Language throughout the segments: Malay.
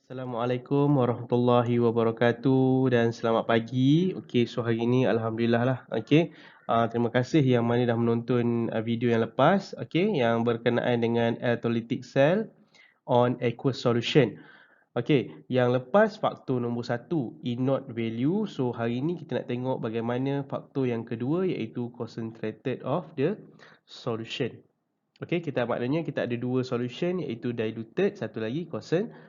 Assalamualaikum warahmatullahi wabarakatuh dan selamat pagi. Okey, so hari ini alhamdulillah lah. Okey. Terima kasih yang mana dah menonton video yang lepas, okey, yang berkenaan dengan electrolytic cell on aqueous solution. Okey, yang lepas faktor nombor 1, E0 value. So hari ini kita nak tengok bagaimana faktor yang kedua iaitu concentrated of the solution. Okey, maknanya kita ada dua solution iaitu diluted, satu lagi concentrated.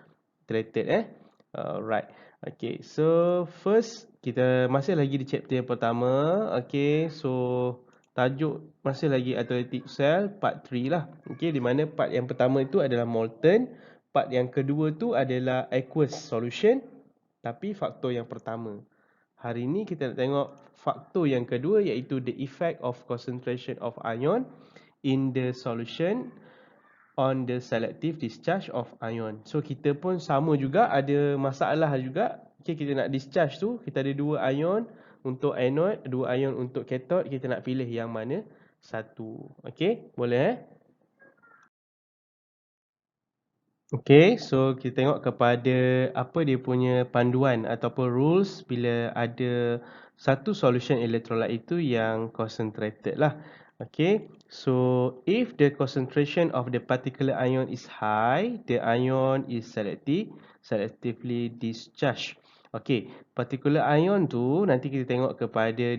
Alright. Okay, so first kita masih lagi di chapter yang pertama. Okay, so tajuk masih lagi electrolytic cell part 3 lah. Okay, di mana part yang pertama itu adalah molten, part yang kedua tu adalah aqueous solution, tapi faktor yang pertama. Hari ini kita nak tengok faktor yang kedua iaitu the effect of concentration of ion in the solution on the selective discharge of ion. So kita pun sama juga, ada masalah juga. Okay, kita nak discharge tu, kita ada dua ion untuk anode, dua ion untuk cathode, kita nak pilih yang mana satu. Okay, boleh Okay, so kita tengok kepada apa dia punya panduan ataupun rules bila ada satu solution electrolyte itu yang concentrated lah. Okay, so if the concentration of the particular ion is high, the ion is selectively discharged. Okay, particular ion tu nanti kita tengok kepada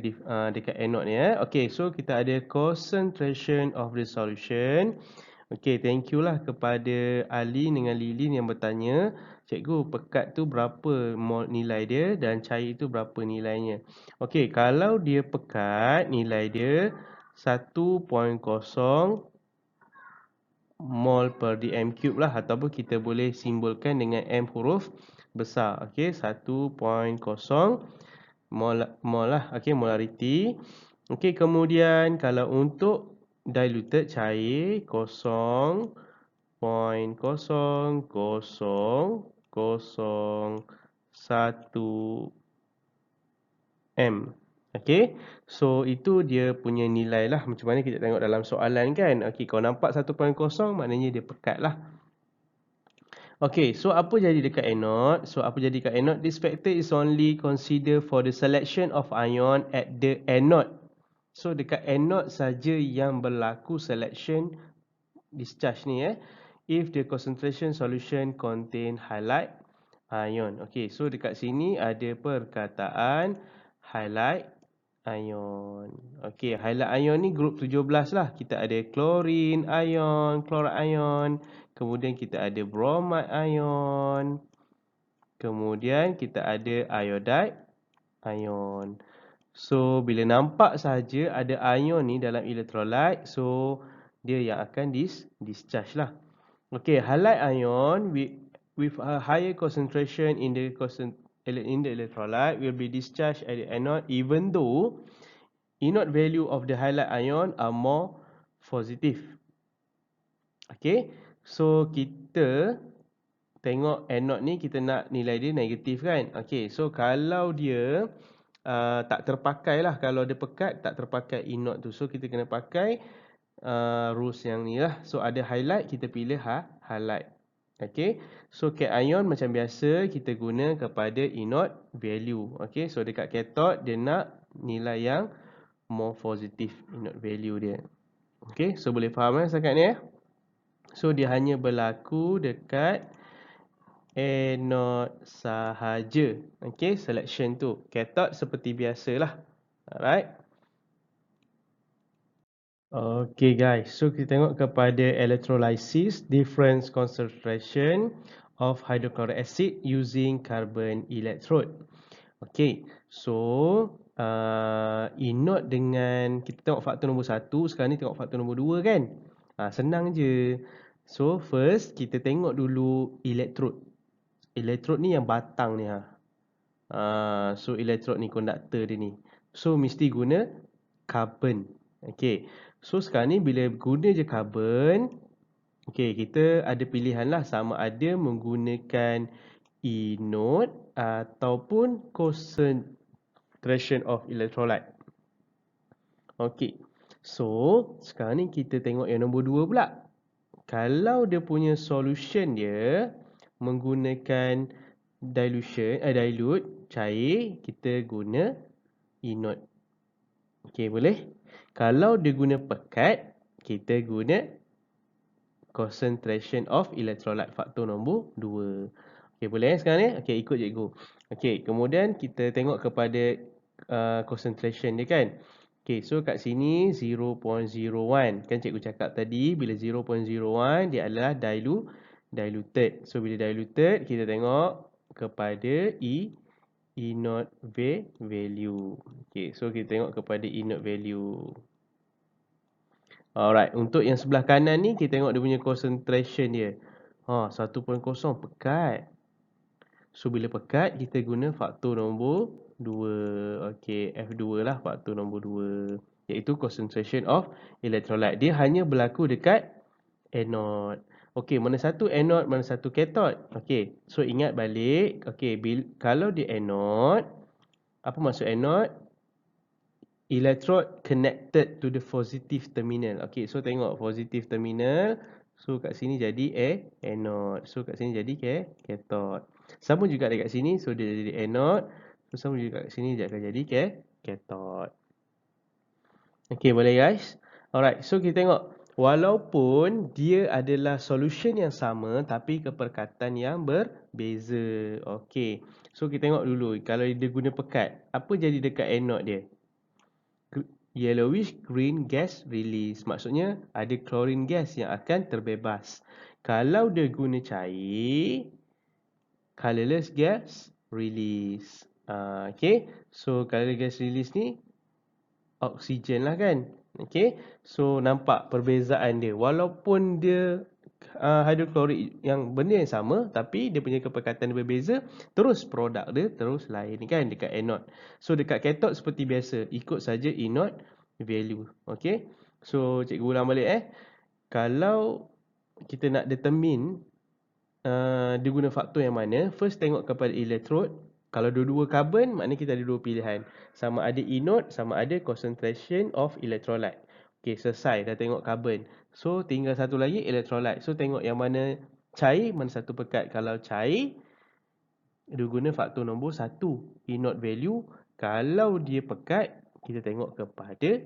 dekat anode ni. Okay, so kita ada concentration of the solution. Okay, thank you lah kepada Ali dengan Lilin yang bertanya, cikgu, pekat tu berapa mol nilai dia dan cair tu berapa nilainya? Okay, kalau dia pekat, nilai dia 1.0 mol per dm cube lah, ataupun kita boleh simbolkan dengan M huruf besar. Okay, 1.0 mol lah. Okay, molarity. Okay, kemudian kalau untuk diluted cair 0.0001 M. Okay, so itu dia punya nilai lah. Macam mana kita tengok dalam soalan kan. Okay, kalau nampak 1.0 maknanya dia pekat lah. Okay, so apa jadi dekat anode? So apa jadi dekat anode? This factor is only considered for the selection of ion at the anode. So dekat anode saja yang berlaku selection discharge ni if the concentration solution contain halide ion. Okay, so dekat sini ada perkataan halide ion. Okay, halide ion ni group 17 lah. Kita ada chlorine ion, chloride ion, kemudian kita ada bromide ion, kemudian kita ada iodide ion. So bila nampak saja ada ion ni dalam electrolyte, so dia yang akan discharge lah. Okay, halide ion with a higher concentration in the electrolyte will be discharged at the anode even though E0 value of the halide ion are more positive. Okay, so kita tengok anode ni kita nak nilai dia negatif kan. Okay, so kalau dia tak terpakai lah, kalau dia pekat tak terpakai E0 tu, so kita kena pakai rules yang ni lah. So ada highlight, kita pilih highlight. Okay, so cation macam biasa kita guna kepada E0 value. Okay, so dekat cathode dia nak nilai yang more positive E0 value dia. Okay, so boleh faham setakat ni So dia hanya berlaku dekat anode sahaja. Okay, selection tu. Cathode seperti biasalah. Alright. Okay guys, so kita tengok kepada electrolysis, different concentration of hydrochloric acid using carbon electrode. Okay, so E0 dengan, kita tengok faktor nombor 1, sekarang ni tengok faktor nombor 2 kan. Senang je. So first, kita tengok dulu electrode. Electrode ni yang batang ni. So electrode ni, konduktor dia ni. So mesti guna carbon. Okay. So sekarang ni bila guna je carbon, okay, kita ada pilihan lah, sama ada menggunakan E0 ataupun concentration of electrolyte. Okay. So sekarang ni kita tengok yang nombor 2 pula. Kalau dia punya solution dia menggunakan dilute cair, kita guna inert. Okey, boleh? Kalau dia guna pekat, kita guna concentration of electrolyte, faktor nombor 2. Okey, boleh sekarang ni? Okey, ikut cikgu. Okey, kemudian kita tengok kepada concentration dia kan. Okey, so kat sini 0.01. Kan cikgu cakap tadi bila 0.01 dia adalah diluted. So bila diluted, kita tengok kepada inert value. Okey, so kita tengok kepada inert value. Alright, untuk yang sebelah kanan ni kita tengok dia punya concentration dia. 1.0 pekat. So bila pekat kita guna faktor nombor 2. Okey, F2 lah faktor nombor 2, iaitu concentration of electrolyte. Dia hanya berlaku dekat anode. Okey, mana satu anode, mana satu cathode. Okey, so ingat balik. Okey, kalau di anode, apa maksud anode? Electrode connected to the positive terminal. Okey, so tengok positive terminal. So kat sini jadi anode. So kat sini jadi cathode. Sama juga dekat sini. So dia jadi anode. So sama juga kat sini dia akan jadi cathode. Okey, boleh guys? Alright, so kita tengok. Walaupun dia adalah solution yang sama tapi keperkatan yang berbeza. Okey. So kita tengok dulu kalau dia guna pekat, apa jadi dekat anode dia? Yellowish green gas release. Maksudnya ada chlorine gas yang akan terbebas. Kalau dia guna cair, colorless gas release. Okay. So colorless gas release ni oksigen lah kan. Okay. So nampak perbezaan dia. Walaupun dia hidroklorik yang benda yang sama, tapi dia punya keperkatan berbeza, terus produk dia terus lain kan dekat anode. So dekat cathode seperti biasa, ikut saja inert value. Okay. So cikgu ulang balik Kalau kita nak determine dia guna faktor yang mana, first tengok kepada electrode. Kalau dua-dua carbon, maknanya kita ada dua pilihan. Sama ada inert, sama ada concentration of electrolyte. Okay, selesai. Dah tengok carbon. So, tinggal satu lagi electrolyte. So, tengok yang mana cair, mana satu pekat. Kalau cair, dia guna faktor nombor 1, inert value. Kalau dia pekat, kita tengok kepada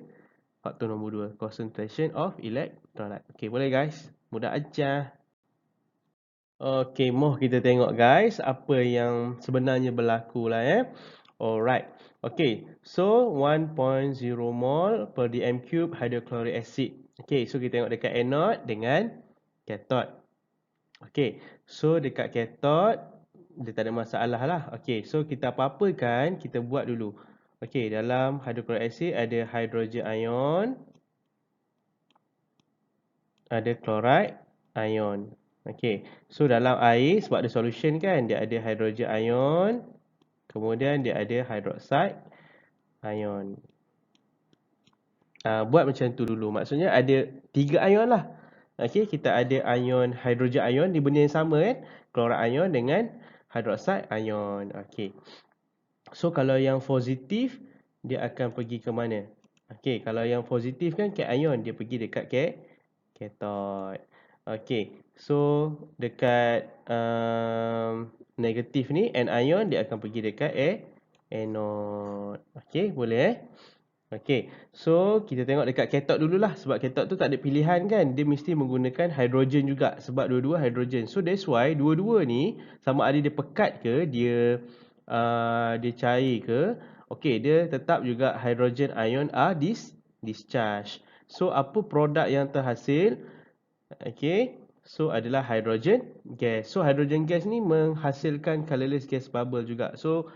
faktor nombor 2, concentration of electrolyte. Okay, boleh guys? Mudah ajar. Okay, moh kita tengok guys apa yang sebenarnya berlaku lah Alright. Okay, so 1.0 mol per dm cube hydrochloric acid. Okay, so kita tengok dekat anode dengan cathode. Okay, so dekat cathode dia tak ada masalah lah. Okay, so kita apa-apakan, kita buat dulu. Okay, dalam hydrochloric acid ada hydrogen ion, ada chloride ion. Okay, so dalam air sebab ada solution kan, dia ada hydrogen ion, kemudian dia ada hydroxide ion. Buat macam tu dulu. Maksudnya ada 3 ion lah. Okay, kita ada ion hydrogen ion di benda yang sama kan, chloride ion dengan hydroxide ion. Okay, so kalau yang positif dia akan pergi ke mana? Okay, kalau yang positif kan cation, dia pergi dekat cathode. Okay, so dekat negatif ni anion dia akan pergi dekat anode. Okay, boleh Okay, so kita tengok dekat cathode dululah. Sebab cathode tu tak ada pilihan kan, dia mesti menggunakan hidrogen juga. Sebab dua-dua hidrogen. So that's why dua-dua ni sama ada dia pekat ke, dia cair ke, okay, dia tetap juga hydrogen ion are discharge. So apa produk yang terhasil? Okay, so adalah hydrogen gas. So hydrogen gas ni menghasilkan colorless gas bubble juga. So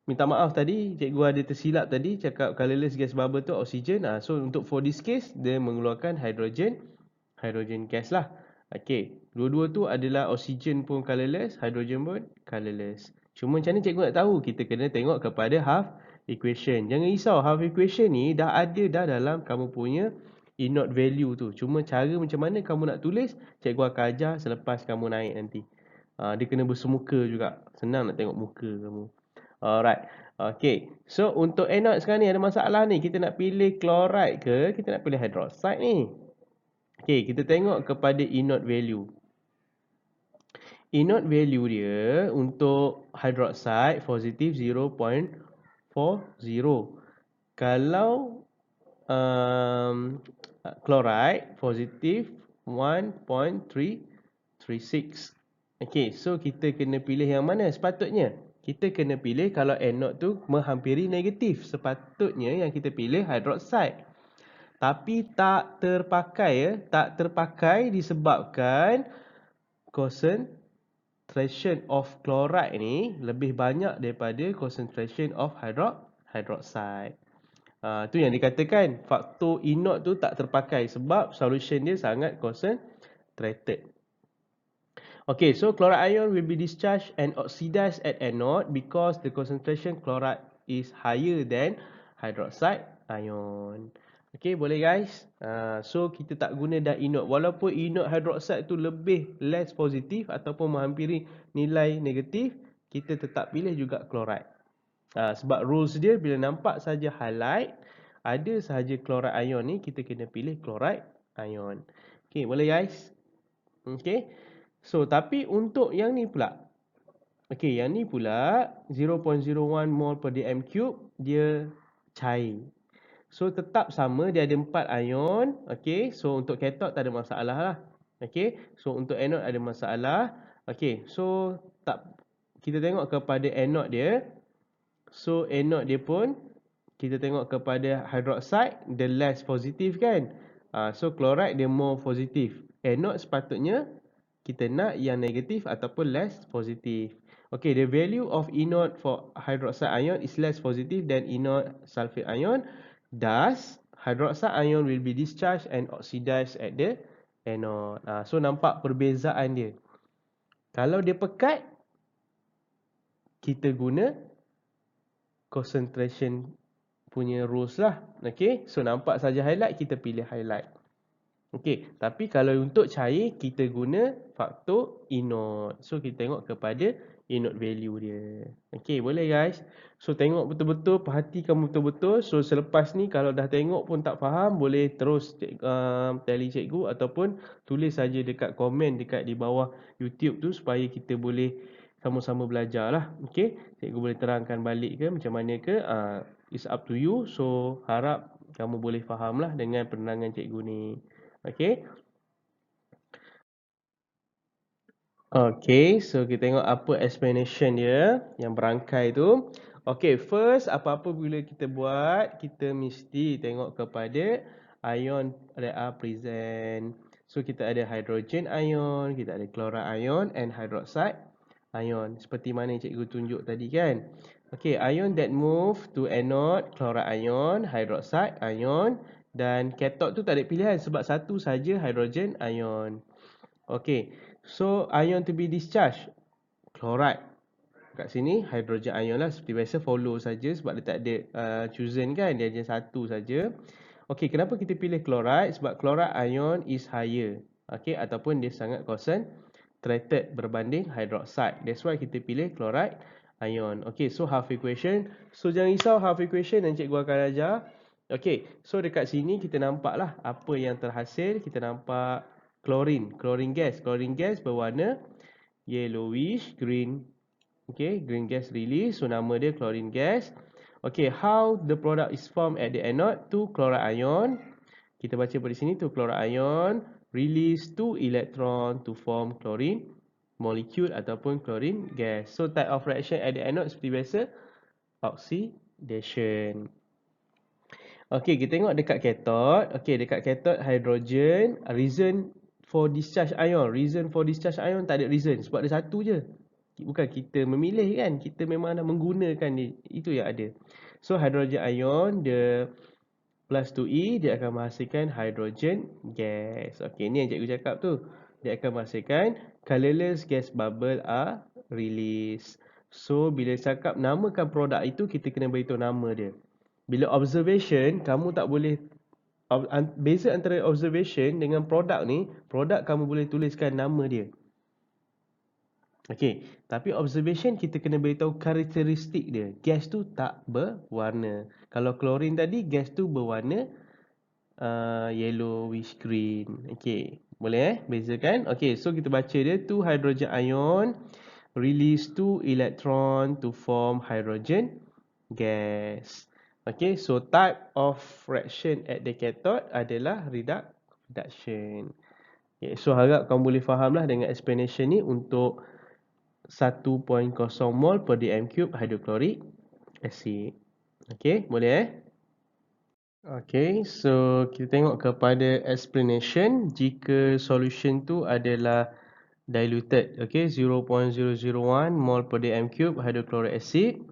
minta maaf tadi, cikgu ada tersilap tadi cakap colorless gas bubble tu oksigen. So untuk for this case, dia mengeluarkan hydrogen gas lah. Okay, dua-dua tu adalah oksigen pun colorless, hydrogen pun colorless. Cuma macam mana cikgu nak tahu? Kita kena tengok kepada half equation. Jangan risau, half equation ni dah ada dah dalam kamu punya inert value tu. Cuma cara macam mana kamu nak tulis, cikgu akan ajar selepas kamu naik nanti. Dia kena bersemuka juga. Senang nak tengok muka kamu. Alright. Okay. So untuk anode sekarang ni ada masalah ni. Kita nak pilih chloride ke, kita nak pilih hydroxide ni. Okay, kita tengok kepada inert value. Inode value dia untuk hydroxide positif 0.40. Kalau chloride positif 1.336. Okey, so kita kena pilih yang mana sepatutnya? Kita kena pilih kalau anode tu menghampiri negatif. Sepatutnya yang kita pilih hydroxide. Tapi tak terpakai tak terpakai disebabkan concentration of chloride ni lebih banyak daripada concentration of hydroxide. Tu yang dikatakan faktor inode tu tak terpakai sebab solution dia sangat concentrated. Okay, so chloride ion will be discharged and oxidized at anode because the concentration chloride is higher than hydroxide ion. Okay, boleh guys? So kita tak guna dah inode. Walaupun inode hydroxide tu lebih less positif ataupun menghampiri nilai negatif, kita tetap pilih juga chloride. Sebab rules dia bila nampak saja highlight ada sahaja chloride ion ni, kita kena pilih chloride ion. Okay, boleh guys? Okay. So tapi untuk yang ni pula, okay, yang ni pula 0.01 mol per dm cube dia cair. So tetap sama, dia ada 4 ion. Okay, so untuk cathode tak ada masalah lah. Okay, so untuk anode ada masalah. Okay, so kita tengok kepada anode dia. So anode dia pun kita tengok kepada hydroxide, the less positif kan. So chloride dia more positif. Anode sepatutnya kita nak yang negatif ataupun less positif. Okay, the value of inode for hydroxide ion is less positive than inode sulfate ion. Thus, hydroxide ion will be discharged and oxidized at the anode. So nampak perbezaan dia. Kalau dia pekat, kita guna concentration punya rules lah. Okay, so nampak saja highlight, kita pilih highlight. Okay, tapi kalau untuk cair, kita guna faktor inode. So kita tengok kepada inode value dia. Okay, boleh guys? So tengok betul-betul, perhatikan betul-betul. So selepas ni kalau dah tengok pun tak faham, boleh terus tally cikgu ataupun tulis saja dekat komen dekat di bawah YouTube tu supaya kita boleh sama-sama belajar lah. Okay, cikgu boleh terangkan balik ke macam mana ke, it's up to you. So harap kamu boleh faham lah dengan penerangan cikgu ni. Okay. Okay, so kita tengok apa explanation dia yang berangkai tu. Okay, first apa-apa bila kita buat, kita mesti tengok kepada ion that are present. So kita ada hydrogen ion, kita ada chloride ion and hydroxide ion. Seperti mana cikgu tunjuk tadi kan. Okay, ion that move to anode, chloride ion, hydroxide ion, dan cathode tu tak ada pilihan sebab satu saja hydrogen ion. Okay, so ion to be discharged, chloride. Kat sini hydrogen ion lah, seperti biasa follow saja sebab dia tak ada chosen kan, dia hanya satu saja. Okay, kenapa kita pilih chloride? Sebab chloride ion is higher. Okay, ataupun dia sangat concentrated berbanding hydroxide. That's why kita pilih chloride ion. Okay, so half equation. So jangan risau half equation yang cikgu akan ajar. Okay, so dekat sini kita nampak lah apa yang terhasil. Kita nampak chlorine gas berwarna yellowish green. Okay, green gas release, so nama dia chlorine gas. Okay, how the product is formed at the anode? 2 chloride ion. Kita baca pada sini 2 chloride ion release 2 electron to form chlorine molecule ataupun chlorine gas. So type of reaction at the anode seperti biasa, oxidation. Okay, kita tengok dekat cathode. Okay, dekat cathode hydrogen, reason for discharge ion. Reason for discharge ion tak ada reason sebab ada satu je. Bukan kita memilih kan, kita memang nak menggunakan dia. Itu yang ada. So hydrogen ion, dia plus 2E, dia akan menghasilkan hydrogen gas. Okay, ni yang cikgu cakap tu. Dia akan menghasilkan colorless gas bubble are released. So bila cakap namakan produk itu, kita kena beritahu nama dia. Bila observation, kamu tak boleh beza antara observation dengan produk ni. Produk kamu boleh tuliskan nama dia. Okey, tapi observation kita kena beritahu karakteristik dia. Gas tu tak berwarna. Kalau klorin tadi, gas tu berwarna yellowish green. Okey, Boleh bezakan? Okay, so kita baca dia 2 hydrogen ion release 2 electron to form hydrogen gas. Okay, so type of reaction at the cathode adalah reduction. Okay, so harap kamu boleh faham lah dengan explanation ni untuk 1.0 mol per dm cube hydrochloric acid. Okay, boleh Okay, so kita tengok kepada explanation. Jika solution tu adalah diluted, okay, 0.001 mol per dm cube hydrochloric acid.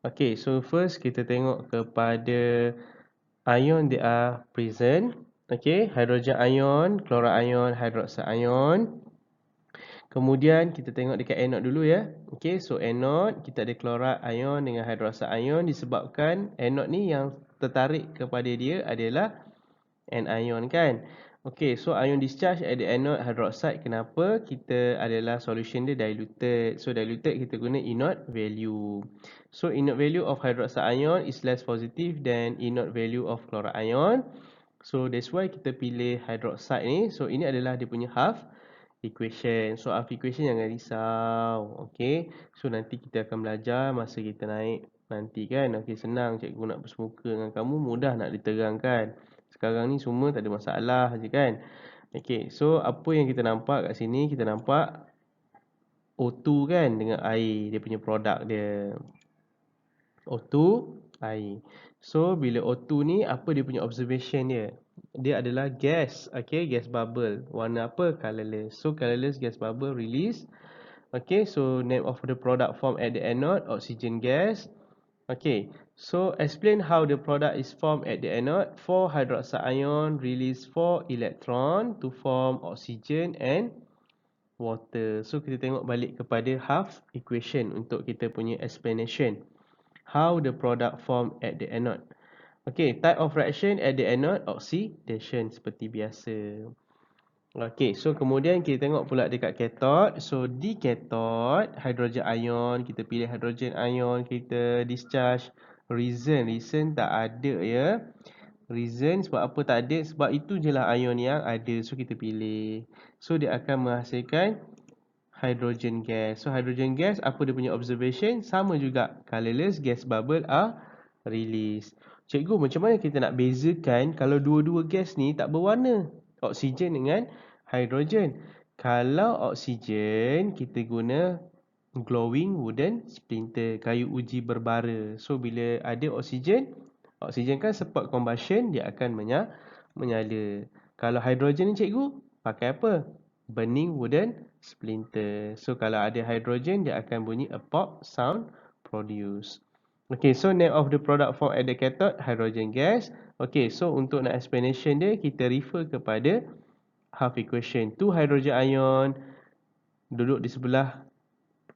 Okay, so first kita tengok kepada ion that are present. Okay, hydrogen ion, chloride ion, hydroxide ion. Kemudian kita tengok dekat anode dulu ya. Okay, so anode kita ada chloride ion dengan hydroxide ion disebabkan anode ni yang tertarik kepada dia adalah anion kan. Okay, so ion discharge at the anode hydroxide. Kenapa? Kita adalah solution dia diluted. So diluted kita guna inert value. So inert value of hydroxide ion is less positive than inert value of chloride ion. So that's why kita pilih hydroxide ni. So ini adalah dia punya half equation. So half equation jangan risau. Okay. So nanti kita akan belajar masa kita naik nanti kan. Okay, senang cikgu nak bersemuka dengan kamu. Mudah nak diterangkan. Sekarang ni semua tak ada masalah je kan. Okay. So apa yang kita nampak kat sini. Kita nampak O2 kan dengan air. Dia punya produk dia. O2 air. So bila O2 ni apa dia punya observation dia? Dia adalah gas, okay, gas bubble. Warna apa? Colorless. So colorless gas bubble release. Okay, so name of the product formed at the anode, oxygen gas. Okay, so explain how the product is formed at the anode. 4 hydroxide ion release 4 electron to form oxygen and water. So kita tengok balik kepada half equation untuk kita punya explanation. How the product formed at the anode. Okay, type of reaction at the anode, oxidation seperti biasa. Okay, so kemudian kita tengok pula dekat cathode. So di cathode, hydrogen ion, kita pilih hydrogen ion, kita discharge. Reason tak ada ya. Reason sebab apa tak ada? Sebab itu je lah ion yang ada. So kita pilih. So dia akan menghasilkan hydrogen gas. So hydrogen gas, apa dia punya observation? Sama juga. Colorless gas bubble are released. Cikgu, macam mana kita nak bezakan kalau dua-dua gas ni tak berwarna? Oksigen dengan hidrogen. Kalau oksigen, kita guna glowing wooden splinter, kayu uji berbara. So bila ada oksigen, oksigen kan support combustion, dia akan menyala. Kalau hidrogen ni cikgu, pakai apa? Burning wooden splinter. So kalau ada hidrogen, dia akan bunyi a pop sound produce. Okay, so name of the product formed at the cathode, hydrogen gas. Okay, so untuk nak explanation dia, kita refer kepada half equation. 2 hydrogen ion duduk di sebelah,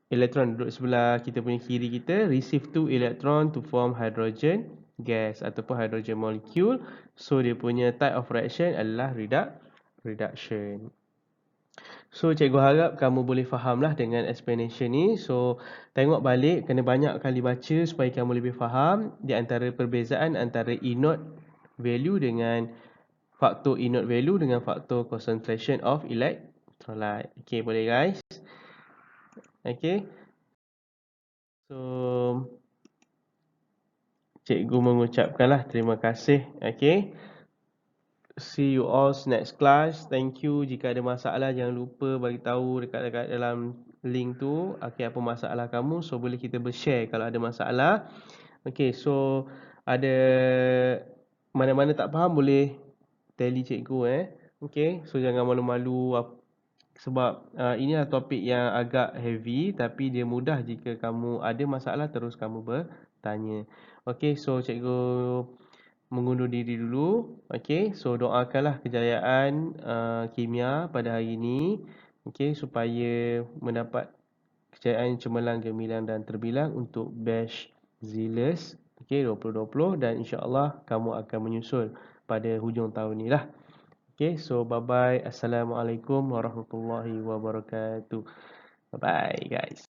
elektron duduk di sebelah kita punya kiri kita, receive 2 electron to form hydrogen gas ataupun hydrogen molecule. So dia punya type of reaction adalah reduction. So cikgu harap kamu boleh fahamlah dengan explanation ni. So tengok balik, kena banyak kali baca supaya kamu lebih faham di antara perbezaan antara inert value dengan faktor inert value dengan faktor concentration of electrolyte. Okay, boleh guys? Okay. So cikgu mengucapkanlah terima kasih. Okay. See you all next class. Thank you. Jika ada masalah jangan lupa bagi tahu dekat dalam link tu. Okay, apa masalah kamu? So boleh kita bershare kalau ada masalah. Okay, so ada mana-mana tak faham boleh tally cikgu Okay, so jangan malu-malu sebab inilah topik yang agak heavy tapi dia mudah jika kamu ada masalah terus kamu bertanya. Okay, so cikgu mengundur diri dulu. Okay, so doakanlah kejayaan kimia pada hari ini. Okay, supaya mendapat kejayaan cemerlang, gemilang dan terbilang untuk batch Zealous. Okay, 2020 dan insya-Allah kamu akan menyusul pada hujung tahun ni lah. Okay, so bye-bye. Assalamualaikum warahmatullahi wabarakatuh. Bye-bye guys.